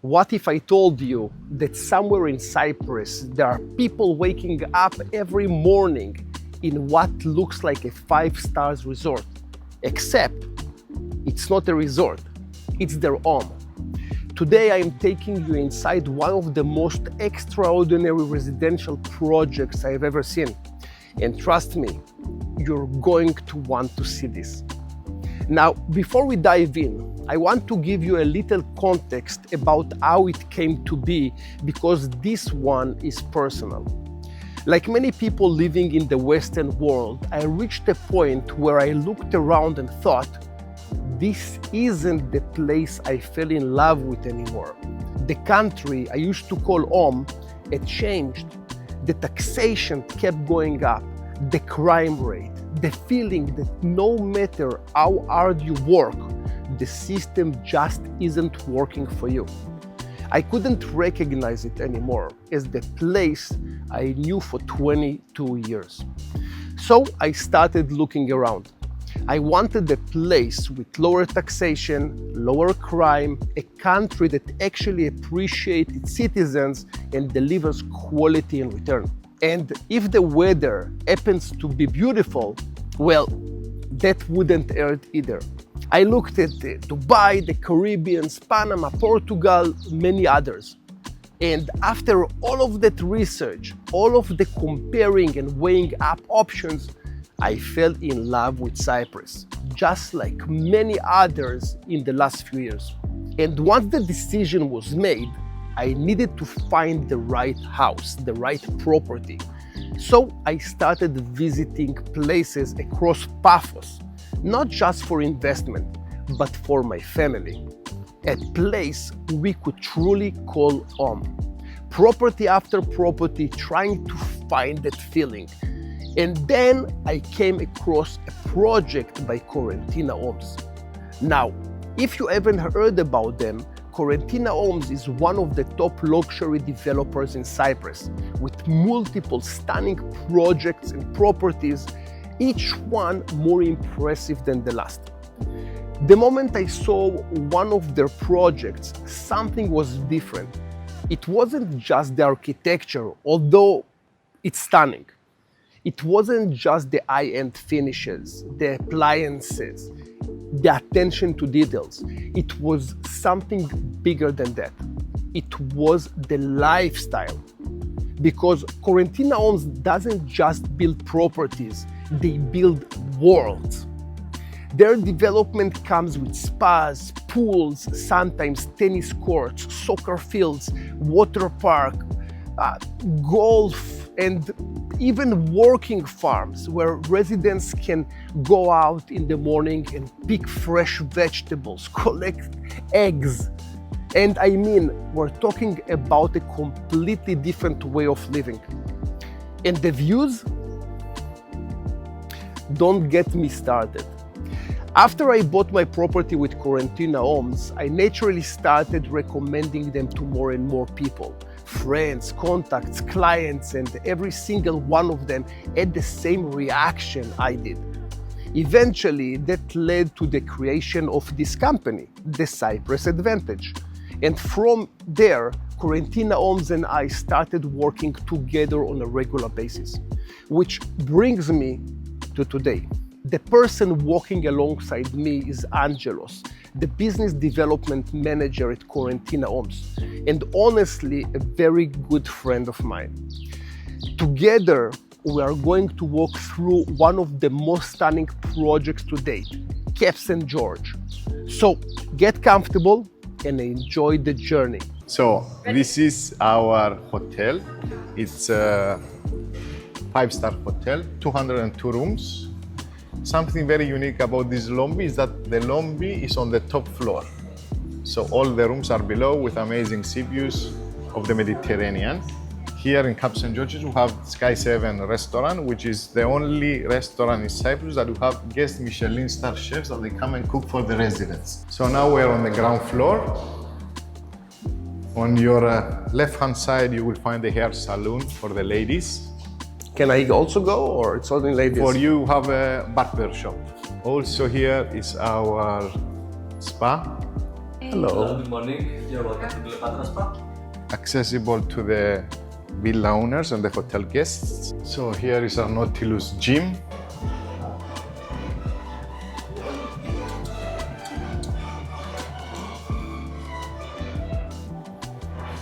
What if I told you that somewhere in Cyprus there are people waking up every morning in what looks like a 5-star resort, except it's not a resort, it's their home. Today I am taking you inside one of the most extraordinary residential projects I've ever seen. And trust me, you're going to want to see this. Now, before we dive in, I want to give you a little context about how it came to be, because this one is personal. Like many people living in the Western world, I reached a point where I looked around and thought, this isn't the place I fell in love with anymore. The country I used to call home had changed. The taxation kept going up, the crime rate, the feeling that no matter how hard you work, the system just isn't working for you. I couldn't recognize it anymore as the place I knew for 22 years. So I started looking around. I wanted a place with lower taxation, lower crime, a country that actually appreciates its citizens and delivers quality in return. And if the weather happens to be beautiful, well, that wouldn't hurt either. I looked at Dubai, the Caribbean, Panama, Portugal, many others. And after all of that research, all of the comparing and weighing up options, I fell in love with Cyprus, just like many others in the last few years. And once the decision was made, I needed to find the right house, the right property. So I started visiting places across Paphos, not just for investment, but for my family. A place we could truly call home. Property after property, trying to find that feeling. And then I came across a project by Corentina Homes. Now, if you haven't heard about them, Corentina Homes is one of the top luxury developers in Cyprus, with multiple stunning projects and properties, each one more impressive than the last. The moment I saw one of their projects, something was different. It wasn't just the architecture, although it's stunning. It wasn't just the high-end finishes, the appliances, the attention to details. It was something bigger than that. It was the lifestyle. Because Corentina Homes doesn't just build properties, they build worlds. Their development comes with spas, pools, sometimes tennis courts, soccer fields, water park, golf, and even working farms where residents can go out in the morning and pick fresh vegetables, collect eggs. And I mean, we're talking about a completely different way of living. And the views? Don't get me started. After I bought my property with Corentina Homes, I naturally started recommending them to more and more people. Friends, contacts, clients, and every single one of them had the same reaction I did. Eventually, that led to the creation of this company, the Cyprus Advantage. And from there, Corentina Homes and I started working together on a regular basis. Which brings me to today. The person walking alongside me is Angelos, the business development manager at Corentina Homes, and honestly, a very good friend of mine. Together, we are going to walk through one of the most stunning projects to date, Cape St. George. So get comfortable and enjoy the journey. So this is our hotel. It's a 5-star hotel, 202 rooms. Something very unique about this lobby is that the lobby is on the top floor. So all the rooms are below with amazing sea views of the Mediterranean. Here in Cape St. George, we have Sky 7 restaurant, which is the only restaurant in Cyprus that we have guest Michelin star chefs that they come and cook for the residents. So now we're on the ground floor. On your left-hand side, you will find the hair salon for the ladies. Can I also go, or it's only ladies? For you, have a barber shop. Also here is our spa. Hello. Good morning. You're welcome to Cleopatra Spa. Accessible to the villa owners and the hotel guests. So here is our Nautilus gym.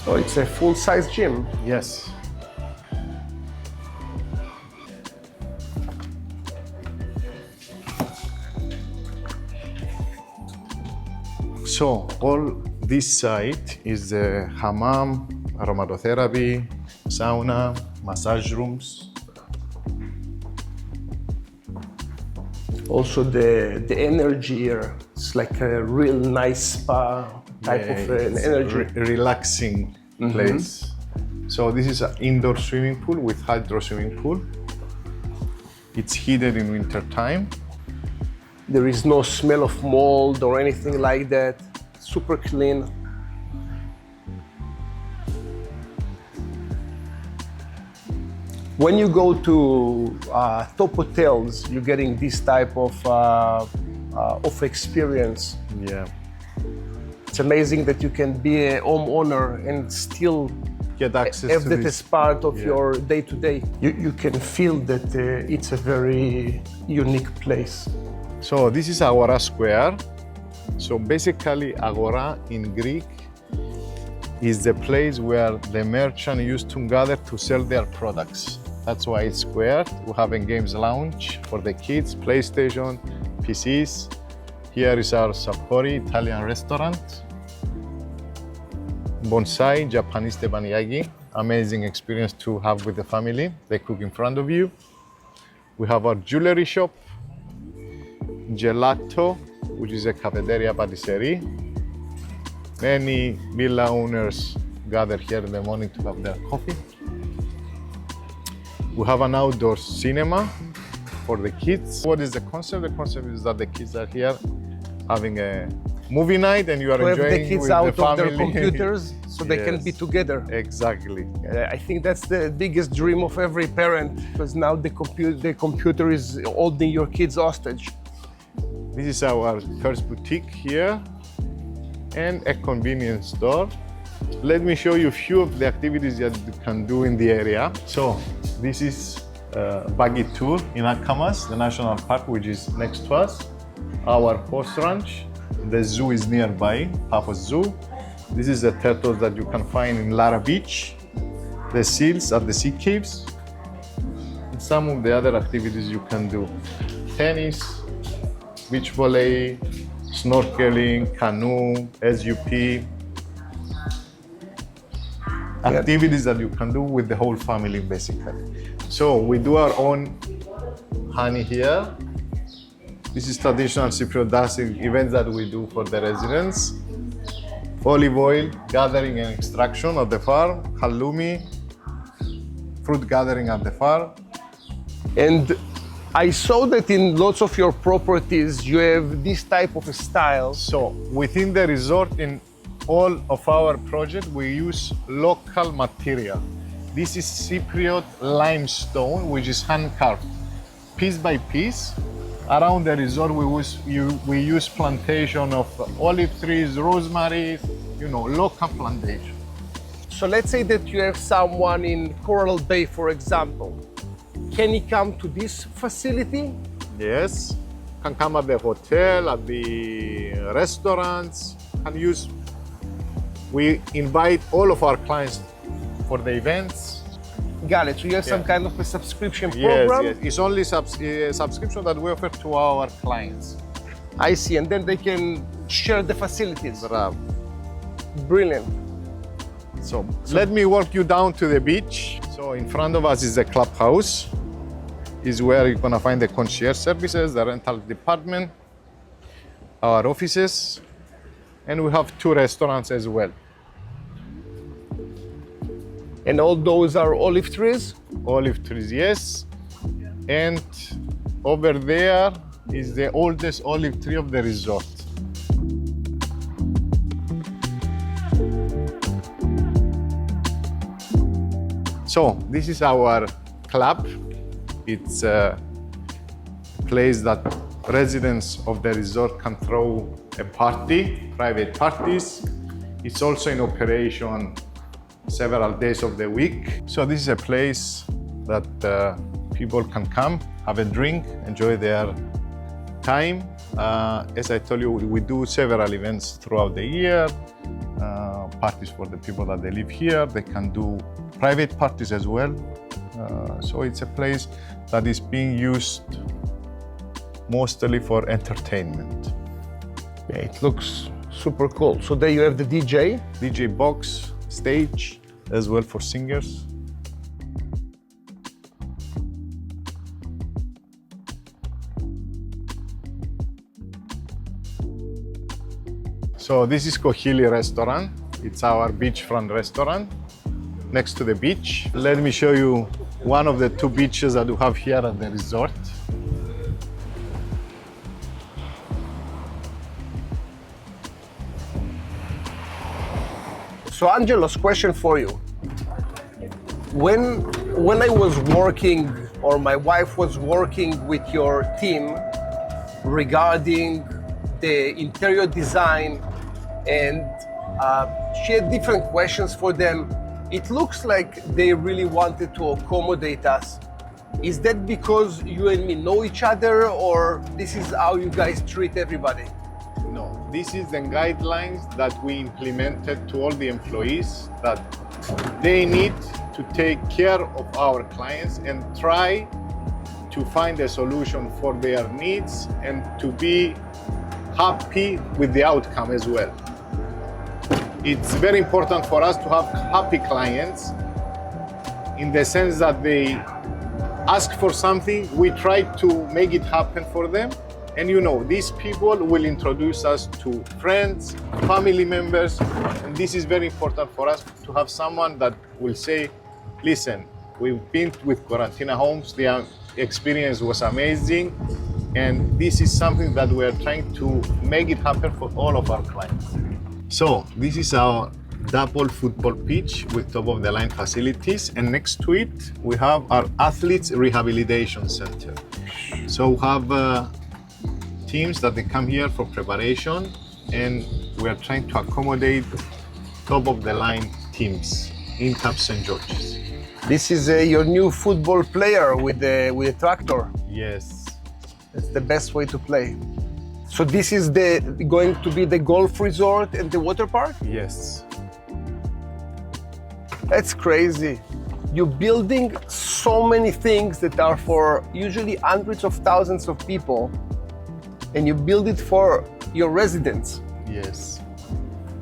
Oh, it's a full-size gym. Yes. So all this site is the hammam, aromatherapy, sauna, massage rooms. Also the energy here, it's like a real nice spa type of an It's energy. relaxing place. So this is an indoor swimming pool with hydro swimming pool. It's heated in winter time. There is no smell of mold or anything like that. Super clean. When you go to top hotels, you're getting this type of experience. Yeah. It's amazing that you can be a homeowner and still Get access have to that this. as part of Yeah. your day-to-day. You can feel that it's a very unique place. So this is Agora Square. So basically Agora in Greek is the place where the merchant used to gather to sell their products. That's why it's square. We have a games lounge for the kids, PlayStation, PCs. Here is our Sapori Italian restaurant. Bonsai, Japanese teppanyaki. Amazing experience to have with the family. They cook in front of you. We have our jewelry shop, Gelato, which is a cafeteria patisserie. Many villa owners gather here in the morning to have their coffee. We have an outdoor cinema for the kids. What is the concept? The concept is that the kids are here having a movie night and you are To have enjoying the kids with out the of family. their computers so they can Yes. be together. Exactly. I think that's the biggest dream of every parent, because now the computer is holding your kids hostage. This is our first boutique here and a convenience store. Let me show you a few of the activities that you can do in the area. So this is a buggy tour in Akamas, the national park, which is next to us. Our horse ranch, the zoo is nearby, Paphos Zoo. This is the turtles that you can find in Lara Beach, the seals at the sea caves, and some of the other activities you can do. Tennis, beach volley, snorkeling, canoe, SUP. Activities that you can do with the whole family, basically. So we do our own honey here. This is traditional Cypriot dancing events that we do for the residents. Olive oil gathering and extraction at the farm, halloumi, fruit gathering at the farm. And I saw that in lots of your properties, you have this type of a style. So within the resort, in all of our projects, we use local material. This is Cypriot limestone, which is hand carved, piece by piece. Around the resort, we use plantation of olive trees, rosemary, local plantation. So let's say that you have someone in Coral Bay, for example. Can he come to this facility? Yes, can come at the hotel, at the restaurants, can use. We invite all of our clients for the events. Got it. So you have some Yeah. kind of a subscription Yes, program? yes. It's only subscription that we offer to our clients. I see. And then they can share the facilities. Bravo. Brilliant. So let me walk you down to the beach. So in front of us is the clubhouse. Is where you're gonna find the concierge services, the rental department, our offices, and we have 2 restaurants as well. And all those are olive trees? Olive trees, yes. And over there is the oldest olive tree of the resort. So this is our club. It's a place that residents of the resort can throw a party, private parties. It's also in operation several days of the week. So this is a place that people can come, have a drink, enjoy their time. As I told you, we do several events throughout the year, parties for the people that they live here. They can do private parties as well. So it's a place that is being used mostly for entertainment. Yeah, it looks super cool. So there you have the DJ. DJ box, stage, as well for singers. So this is Kohili restaurant. It's our beachfront restaurant next to the beach. Let me show you one of the two beaches that we have here at the resort. So Angelos, question for you. When I was working, or my wife was working with your team regarding the interior design, and she had different questions for them, it looks like they really wanted to accommodate us. Is that because you and me know each other, or this is how you guys treat everybody? No, this is the guidelines that we implemented to all the employees, that they need to take care of our clients and try to find a solution for their needs and to be happy with the outcome as well. It's very important for us to have happy clients in the sense that they ask for something, we try to make it happen for them. And you know, these people will introduce us to friends, family members, and this is very important for us to have someone that will say, listen, we've been with Quarantina Homes, the experience was amazing, and this is something that we are trying to make it happen for all of our clients. So this is our double football pitch with top-of-the-line facilities, and next to it we have our athletes rehabilitation center. So we have teams that they come here for preparation, and we are trying to accommodate top-of-the-line teams in Cap St. George's. This is your new football player with the tractor. Yes. It's the best way to play. So this is going to be the golf resort and the water park? Yes. That's crazy. You're building so many things that are for usually hundreds of thousands of people, and you build it for your residents. Yes.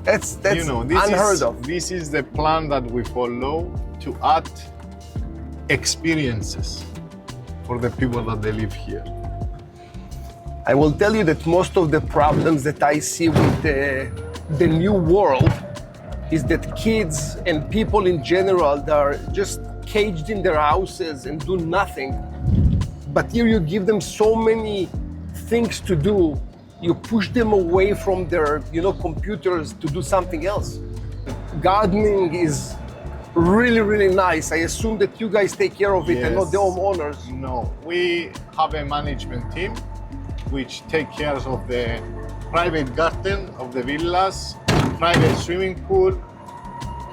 That's this unheard of. This is the plan that we follow to add experiences for the people that they live here. I will tell you that most of the problems that I see with the new world is that kids and people in general, they are just caged in their houses and do nothing. But here you give them so many things to do, you push them away from their computers to do something else. Gardening is really, really nice. I assume that you guys take care of it. Yes. And not the homeowners. No, we have a management team which take care of the private garden of the villas, private swimming pool.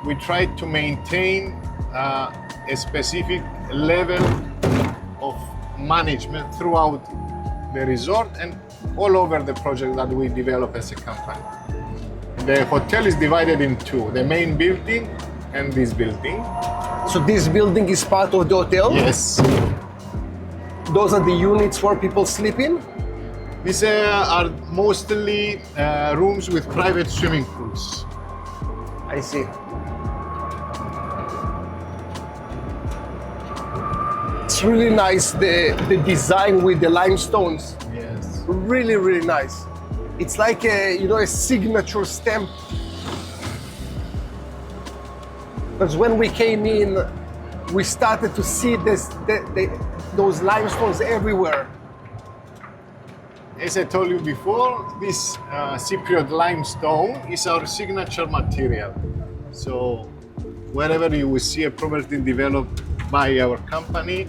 We try to maintain a specific level of management throughout the resort and all over the project that we develop as a company. The hotel is divided in two, the main building and this building. So this building is part of the hotel? Yes. Those are the units where people sleep in? These are mostly rooms with private swimming pools. I see. It's really nice, the design with the limestones. Yes. Really, really nice. It's like a signature stamp. Because when we came in, we started to see those limestones everywhere. As I told you before, this Cypriot limestone is our signature material. So wherever you will see a property developed by our company,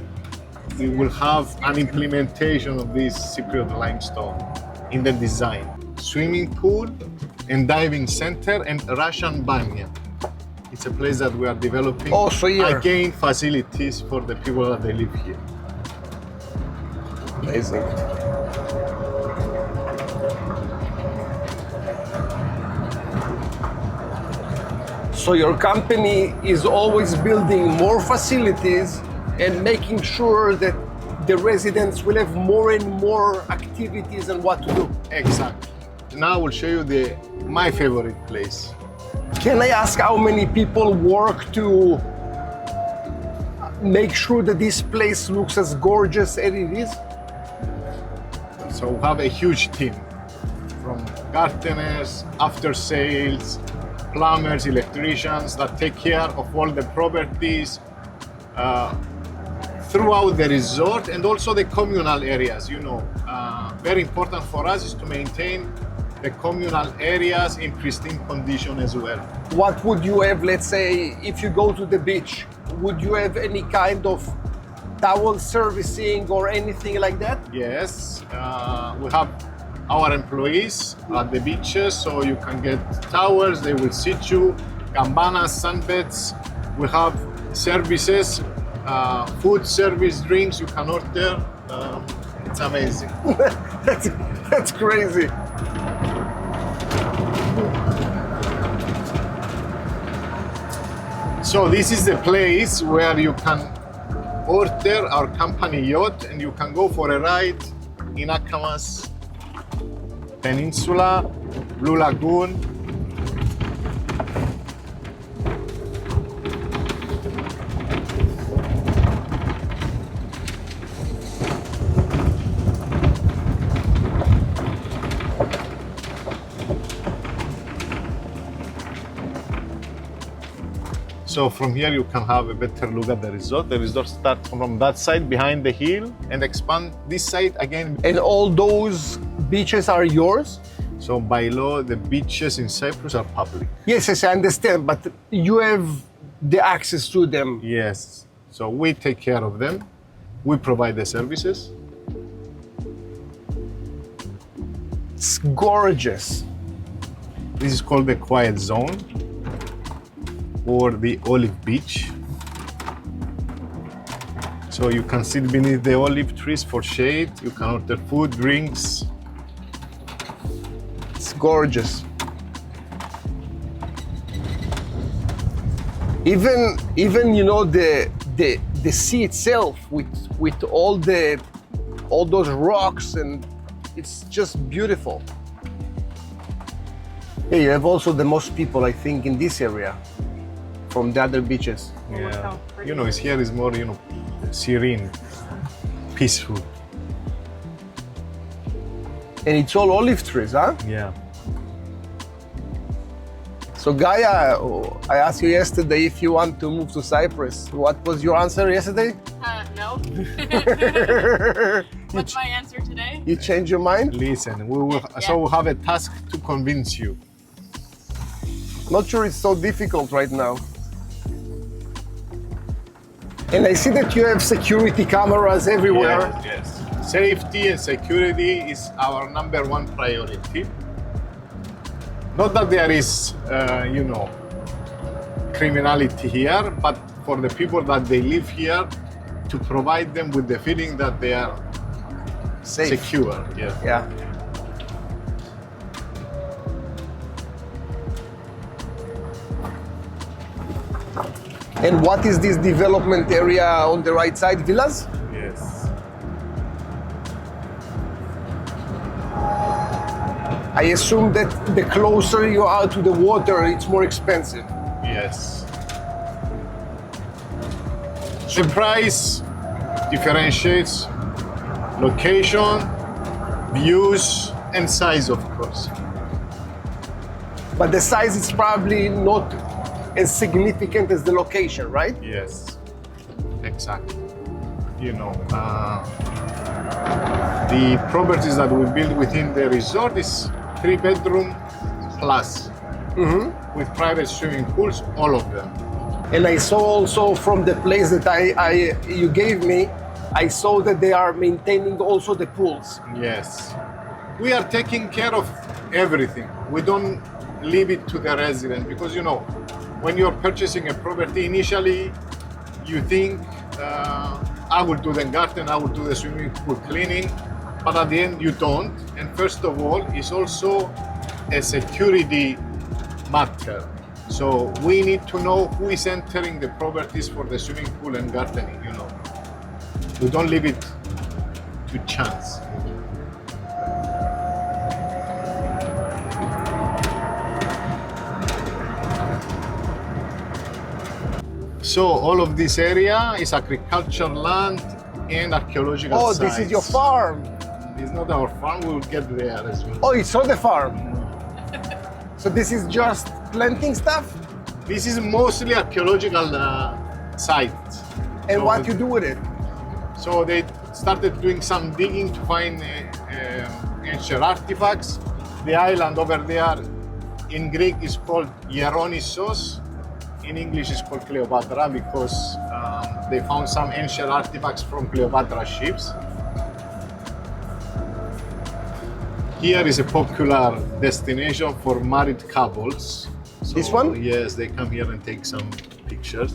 we will have an implementation of this Cypriot limestone in the design. Swimming pool and diving center and Russian banya. It's a place that we are developing. Oh, so here. Again, facilities for the people that they live here. Amazing. So your company is always building more facilities and making sure that the residents will have more and more activities and what to do. Exactly. Now I will show you my favorite place. Can I ask how many people work to make sure that this place looks as gorgeous as it is? So we have a huge team from gardeners, after sales, plumbers, electricians that take care of all the properties throughout the resort and also the communal areas. Very important for us is to maintain the communal areas in pristine condition as well. What would you have, let's say, if you go to the beach? Would you have any kind of towel servicing or anything like that? Yes, we have our employees at the beaches, so you can get towels, they will sit you, gambanas, sunbeds. We have services, food service, drinks you can order. It's amazing. That's crazy. So this is the place where you can order our company yacht and you can go for a ride in Akamas Peninsula, Blue Lagoon. So from here you can have a better look at the resort. The resort starts from that side behind the hill and expand this side again. And all those beaches are yours? So by law, the beaches in Cyprus are public. Yes, I understand, but you have the access to them. Yes. So we take care of them. We provide the services. It's gorgeous. This is called the quiet zone or the olive beach. So you can sit beneath the olive trees for shade. You can order food, drinks. It's gorgeous. Even the sea itself with all those rocks, and it's just beautiful. Yeah, you have also the most people, I think, in this area from the other beaches. Yeah. It's here is more, serene, peaceful. And it's all olive trees, huh? Yeah. So Gaia, I asked you yesterday if you want to move to Cyprus. What was your answer yesterday? No. What's my answer today? You changed your mind? Listen, so we have a task to convince you. Not sure it's so difficult right now. And I see that you have security cameras everywhere. Yes. Safety and security is our #1 priority. Not that there is, criminality here, but for the people that they live here, to provide them with the feeling that they are Safe. secure. Yeah. Yeah. And what is this development area on the right side? Villas? Yes. I assume that the closer you are to the water, it's more expensive. Yes. The price differentiates location, views, and size, of course. But the size is probably not as significant as the location, right? Yes, exactly. The properties that we build within the resort is 3-bedroom plus, with private swimming pools, all of them. And I saw also from the place that you gave me I saw that they are maintaining also the pools. Yes. We are taking care of everything. We don't leave it to the resident because, you know, when you're purchasing a property, initially you think, I will do the garden, I will do the swimming pool cleaning, but at the end you don't. And first of all, it's also a security matter. So we need to know who is entering the properties for the swimming pool and gardening, you know. We don't leave it to chance. So all of this area is agricultural land and archaeological Oh, sites. this is your farm. It's not our farm, we'll get there as well. Oh, it's on the farm. So this is just planting stuff? This is mostly archaeological site. And So- what you do with it? So they started doing some digging to find ancient artifacts. The island over there in Greek is called Hieronissos. In English it's called Cleopatra because they found some ancient artifacts from Cleopatra's ships. Here is a popular destination for married couples. So, This one? Yes, they come here and take some pictures.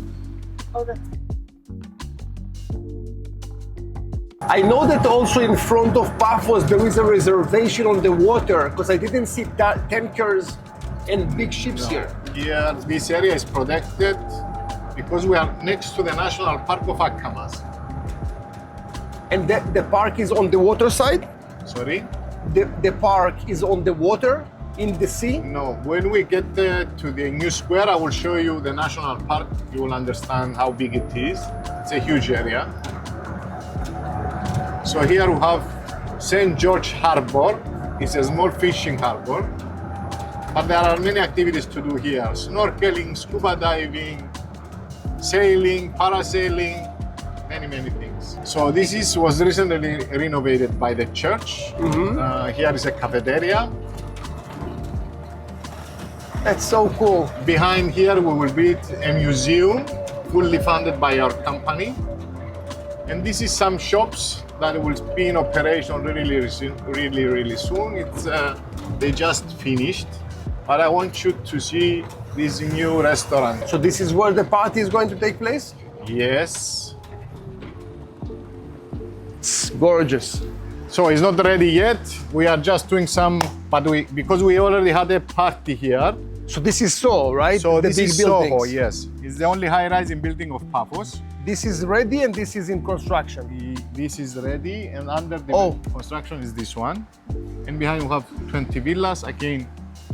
I know that also in front of Paphos there is a reservation on the water because I didn't see tankers and big ships here. Here, this area is protected because we are next to the National Park of Akamas. And the park is on the water side? Sorry? The park is on the water, in the sea? No, when we get to the new square, I will show you the National Park. You will understand how big it is. It's a huge area. So here we have St. George Harbor. It's a small fishing harbor. But there are many activities to do here. Snorkeling, scuba diving, sailing, parasailing, many things. So this was recently renovated by the church. Here is a cafeteria. That's so cool. Behind here we will build a museum fully funded by our company. And this is some shops that will be in operation really soon. They just finished. But I want you to see this new restaurant. So this is where the party is going to take place? Yes. It's gorgeous. So it's not ready yet. We are just doing some, but because we already had a party here. So this is Soho, right? So the this big is buildings. Soho, yes. It's the only high-rising building of Paphos. This is ready and this is in construction. This is ready, and under the construction is this one. And behind we have 20 villas. Again,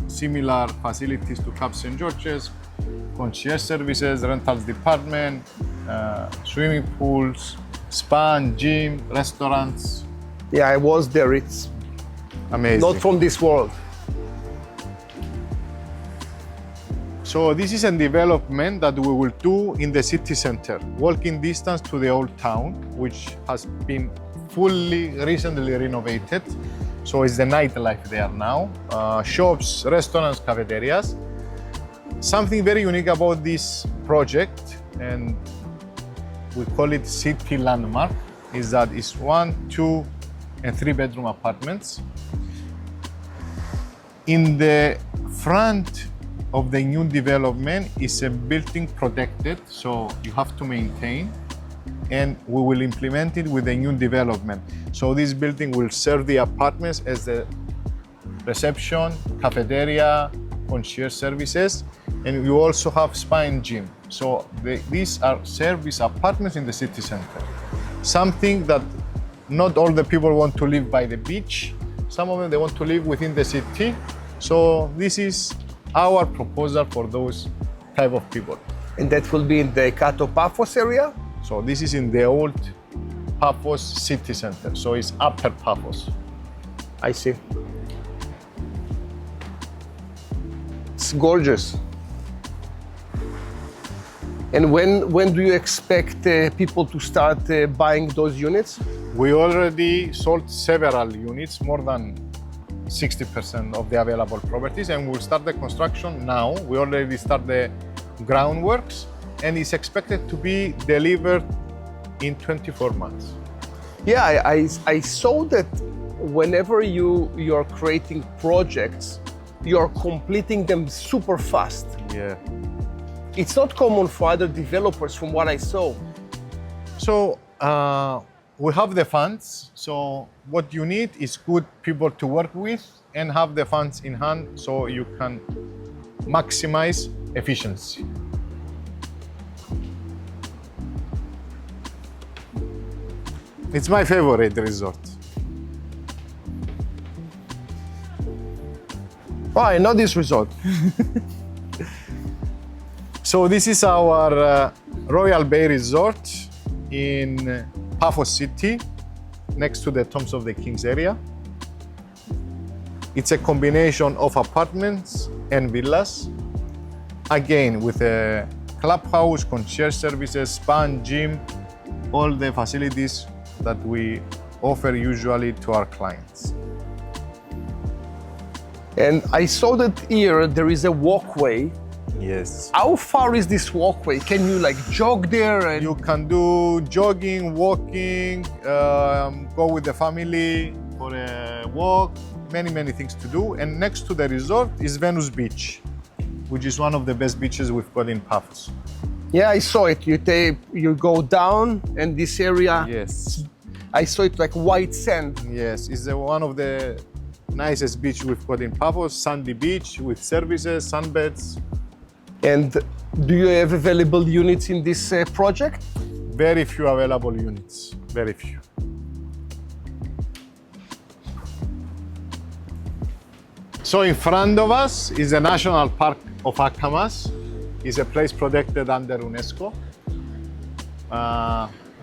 similar facilities to Cap St. George's, concierge services, rentals department, swimming pools, spa and gym, restaurants. Yeah, I was there. It's Amazing. not from this world. So this is a development that we will do in the city center, walking distance to the old town, which has been recently renovated. So it's the nightlife there now. Shops, restaurants, cafeterias. Something very unique about this project, and we call it City Landmark, is that it's 1, 2, and 3 bedroom apartments. In the front of the new development is a building protected, so you have to maintain, and we will implement it with the new development. So this building will serve the apartments as the reception, cafeteria, concierge services, and we also have spa and gym. So these are service apartments in the city center. Something that not all the people want to live by the beach. Some of them, they want to live within the city. So this is our proposal for those type of people. And that will be in the Kato Paphos area? So this is in the old Paphos city center. So it's upper Paphos. I see. It's gorgeous. And when do you expect people to start buying those units? We already sold several units, more than 60% of the available properties, and we'll start the construction now. We already start the groundworks, and it's expected to be delivered in 24 months. Yeah, I saw that whenever you're creating projects, you're completing them super fast. Yeah. It's not common for other developers from what I saw. So we have the funds. So what you need is good people to work with and have the funds in hand so you can maximize efficiency. It's my favorite resort. Oh, I know this resort. So this is our Royal Bay Resort in Paphos city, next to the Tombs of the Kings area. It's a combination of apartments and villas, again with a clubhouse, concierge services, spa and gym, all the facilities that we offer usually to our clients. And I saw that here there is a walkway. Yes. How far is this walkway? Can you like jog there? And You can do jogging, walking, go with the family for a walk, many things to do. And next to the resort is Venice Beach, which is one of the best beaches we've got in Paphos. yeah, I saw it. You go down, and this area. Yes. I saw it like white sand. Yes, it's one of the nicest beach we've got in Paphos, sandy beach with services, sunbeds. And do you have available units in this project? Very few available units, very few. So in front of us is the National Park of Akamas. It's a place protected under UNESCO.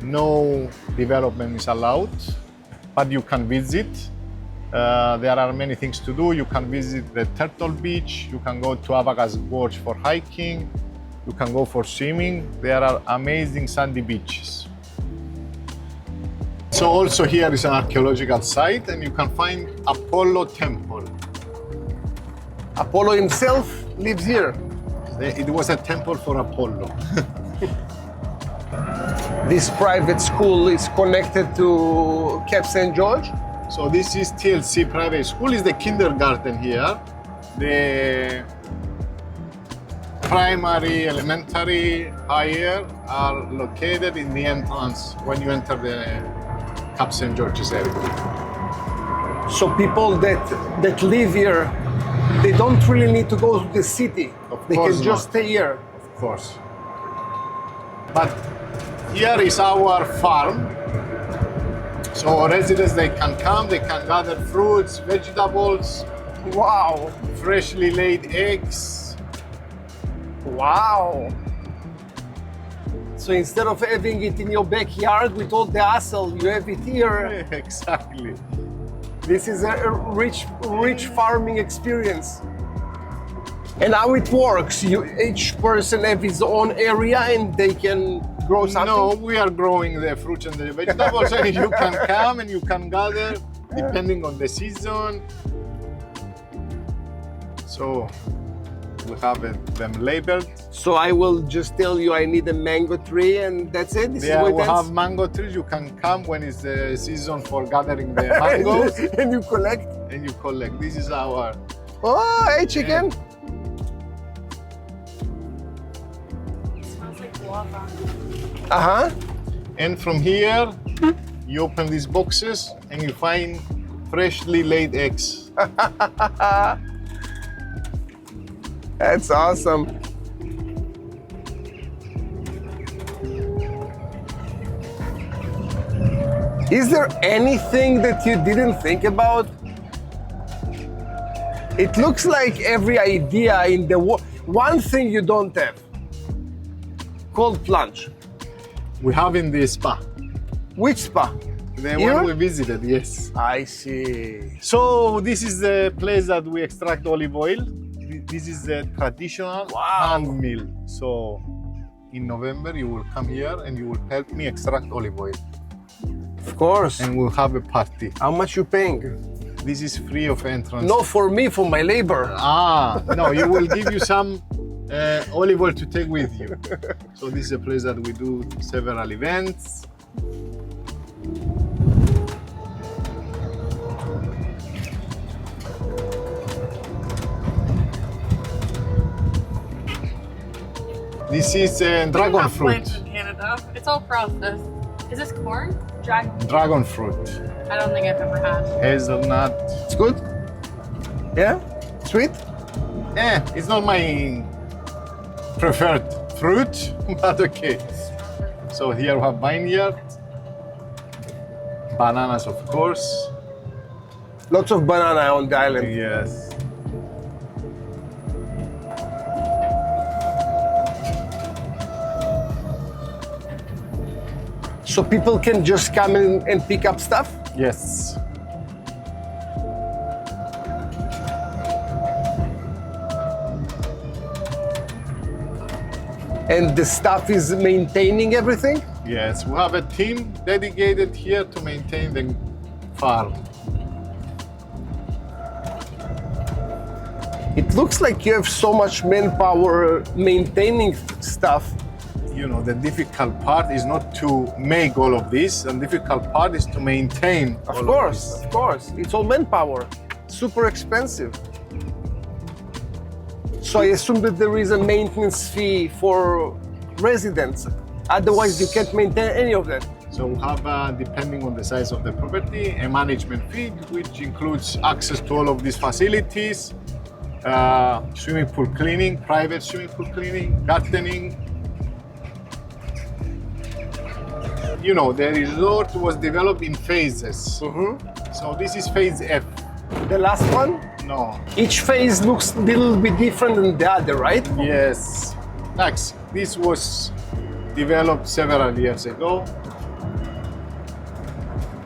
No development is allowed, but you can visit. There are many things to do. You can visit the Turtle Beach. You can go to Avagas Gorge for hiking. You can go for swimming. There are amazing sandy beaches. So also here is an archaeological site, and you can find Apollo Temple. Apollo himself lives here. It was a temple for Apollo. This private school is connected to Cape St. George. So this is TLC private school. Is the kindergarten here. The primary, elementary, higher are located in the entrance when you enter the Cape St. George's area. So people that live here, they don't really need to go to the city. They course can just not. stay here. Of course. But here is our farm. So residents, they can come, they can gather fruits, vegetables, Wow. freshly laid eggs. Wow. So instead of having it in your backyard with all the hassle, you have it here. Exactly. This is a rich farming experience. And how it works, each person have his own area and they can grow something? No, we are growing the fruits and the vegetables, and you can come and you can gather depending on the season. So we have them labeled. So I will just tell you I need a mango tree and that's it? This Yeah, is we what have mango trees. You can come when it's the season for gathering the mangoes and you collect? and you collect. This is our. Oh, hey chicken. It smells like guava. Uh-huh. And from here, you open these boxes and you find freshly laid eggs. That's awesome. Is there anything that you didn't think about? It looks like every idea in the world. One thing you don't have, cold plunge. We have in the spa. Which spa? The Here? one we visited, yes. I see. So this is the place that we extract olive oil. This is the traditional hand mill. So in November you will come here and you will help me extract olive oil. Of course. And we'll have a party. How much you paying? This is free of entrance. Not for me, for my labor. No, you will give you some olive oil to take with you. So this is a place that we do several events. This is dragon Not fruit. plants in Canada. It's all processed. Is this corn? Dragon fruit. I don't think I've ever had. Hazelnut. It's good? Yeah? Sweet? It's not my preferred fruit, but okay. So here we have vineyard. Bananas, of course. Lots of banana on the island. Yes. So people can just come in and pick up stuff? Yes. And the staff is maintaining everything? Yes, we have a team dedicated here to maintain the farm. It looks like you have so much manpower maintaining stuff. You know, the difficult part is not to make all of this, and difficult part is to maintain Of all course, of of course. It's all manpower. Super expensive. So I assume that there is a maintenance fee for residents. Otherwise, you can't maintain any of that. this. So we have, depending on the size of the property, a management fee, which includes access to all of these facilities, swimming pool cleaning, private swimming pool cleaning, gardening. You know, the resort was developed in phases. So this is phase F. The last one, No. each phase looks a little bit different than the other, right? Yes. Next, this was developed several years ago.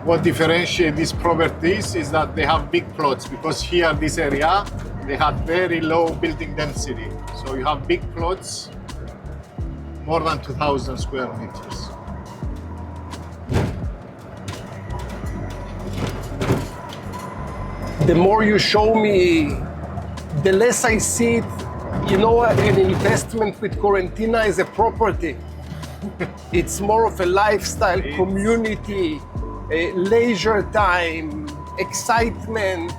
What differentiates these properties is that they have big plots, because here, this area, they had very low building density. So you have big plots, more than 2,000 square meters. The more you show me, the less I see it. You know, an investment with Quarantina is a property. It's more of a lifestyle, community, leisure time, excitement.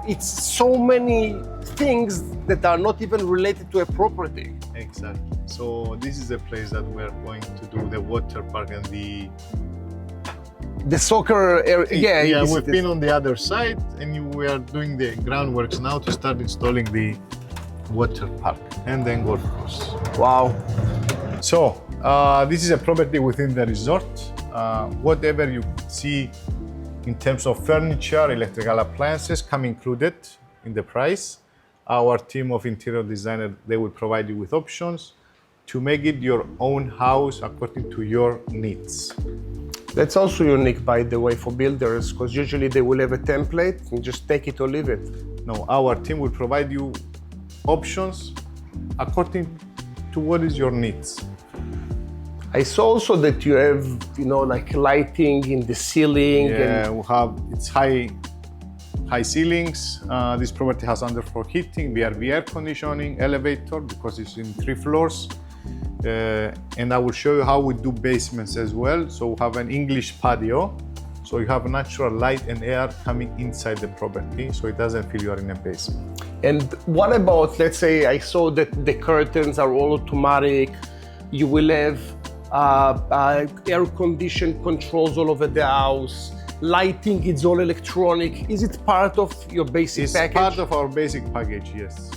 It's so many things that are not even related to a property. Exactly. So this is a place that we're going to do the water park and The soccer area, yeah, this we've is- been on the other side, and we are doing the groundworks now to start installing the water park and then golf course. Wow. So this is a property within the resort. Whatever you see in terms of furniture, electrical appliances come included in the price. Our team of interior designers, they will provide you with options to make it your own house according to your needs. That's also unique, by the way, for builders, because usually they will have a template and just take it or leave it. No, our team will provide you options according to what is your needs. I saw also that you have, you know, like lighting in the ceiling. Yeah, And we have it's high ceilings. This property has underfloor heating, VRV air conditioning, elevator because it's in 3 floors. And I will show you how we do basements as well. So we have an English patio. So you have natural light and air coming inside the property, so it doesn't feel you're in a basement. And what about, let's say, I saw that the curtains are all automatic. You will have air condition controls all over the house. Lighting, it's all electronic. Is it part of your basic It's package? part of our basic package, yes.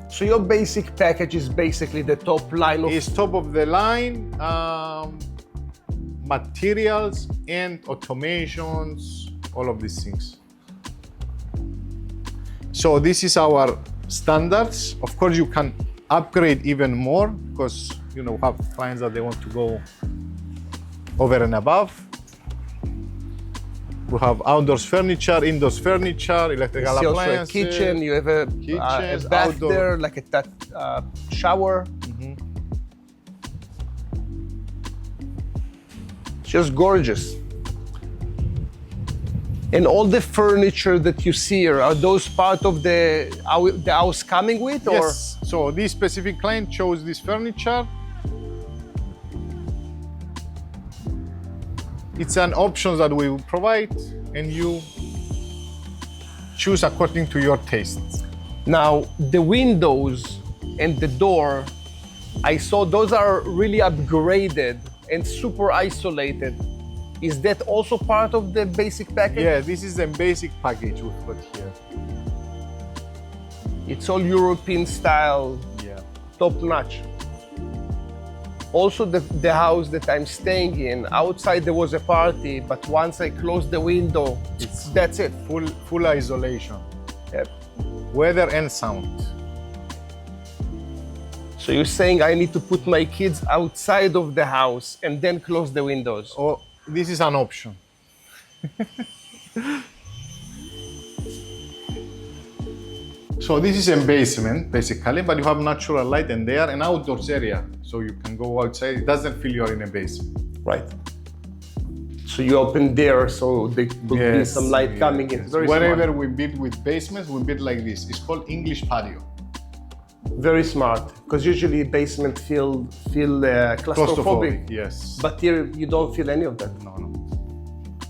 So your basic package is basically the top line of... It's top of the line materials and automations, all of these things. So this is our standards. Of course, you can upgrade even more because you know have clients that they want to go over and above. We have outdoors furniture, indoors furniture, electrical See also a appliances. kitchen, you have a Kitchens, bath outdoor. there, like a shower. Just gorgeous. And all the furniture that you see here, are those part of the house coming with? Or? Yes. So this specific client chose this furniture. It's an option that we will provide, and you choose according to your tastes. Now, the windows and the door, I saw those are really upgraded and super isolated. Is that also part of the basic package? Yeah, this is the basic package we've got here. It's all European style, Yeah. top notch. Also the house that I'm staying in, outside there was a party, but once I closed the window, that's it. Full isolation. Yep. Weather and sound. So you're saying I need to put my kids outside of the house and then close the windows? Oh, this is an option. So this is a basement, basically, but you have natural light and air and outdoors area. So you can go outside, it doesn't feel you're in a basement. Right. So you open there, so there will be some light coming in. Very Wherever smart. we build with basements, we build like this. It's called English patio. Very smart, because usually basement feel claustrophobic. Yes. But here you don't feel any of that. No.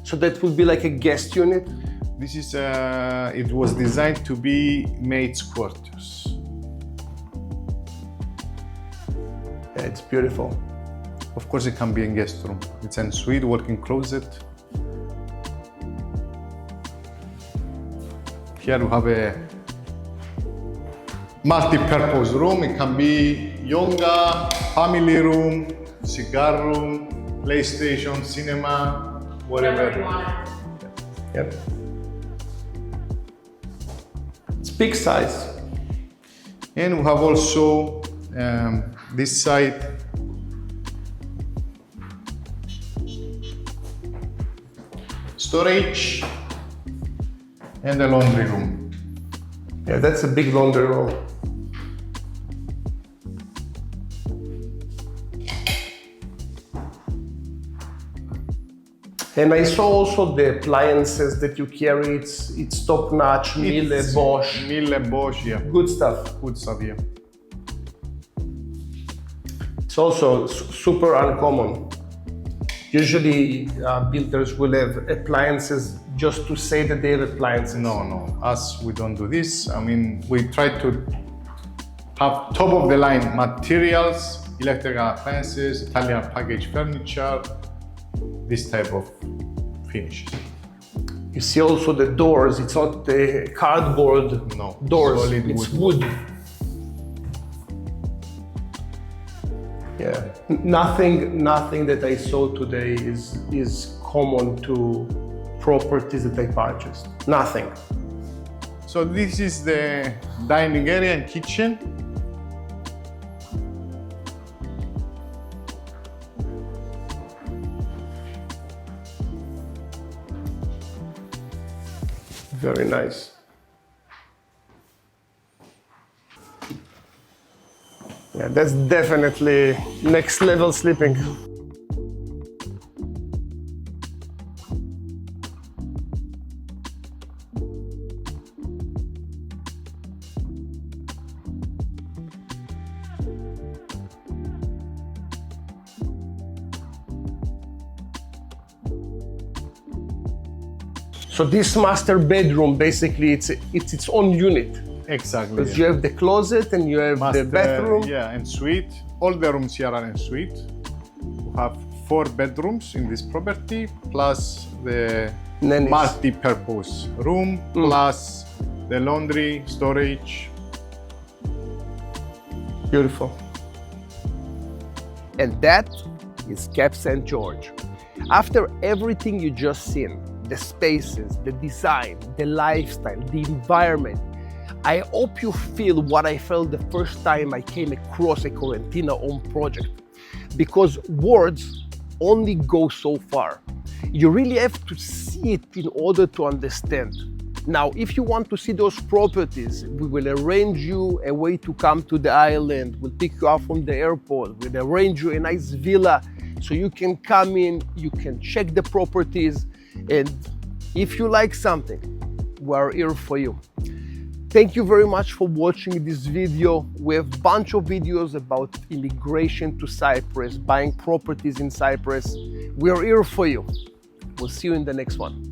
So that would be like a guest unit? This is, it was designed to be maid's quarters. Yeah, it's beautiful. Of course, it can be in guest room. It's en suite, working closet. Here we have a multi-purpose room. It can be yoga, family room, cigar room, PlayStation, cinema, whatever. Yep. It's big size. And we have also this side storage and a laundry room. Yeah, that's a big laundry room. And I saw also the appliances that you carry. It's top notch, Miele, Bosch. Miele, Bosch, yeah. Good stuff. Good stuff, yeah. It's also super uncommon. Usually builders will have appliances just to say that they have appliances. No, us, we don't do this. I mean, we try to have top of the line materials, electrical appliances, Italian package furniture, this type of finishes. You see also the doors, it's not the cardboard No, doors, solid it's wood. wood. Yeah, nothing that I saw today is common to properties that I purchased. Nothing. So this is the dining area and kitchen. Very nice. Yeah, that's definitely next level sleeping. So this master bedroom, basically, it's its own unit. Exactly. Because you have the closet and you have the bathroom. Yeah, and suite. All the rooms here are en suite. We have 4 bedrooms in this property, plus the Nannies. multi-purpose room, plus the laundry, storage. Beautiful. And that is Cape St. George. After everything you just seen, the spaces, the design, the lifestyle, the environment, I hope you feel what I felt the first time I came across a Corentina home project. Because words only go so far. You really have to see it in order to understand. Now, if you want to see those properties, we will arrange you a way to come to the island. We'll pick you up from the airport. We'll arrange you a nice villa so you can come in, you can check the properties, and if you like something, we're here for you. Thank you very much for watching this video. We have a bunch of videos about immigration to Cyprus, buying properties in Cyprus. We are here for you. We'll see you in the next one.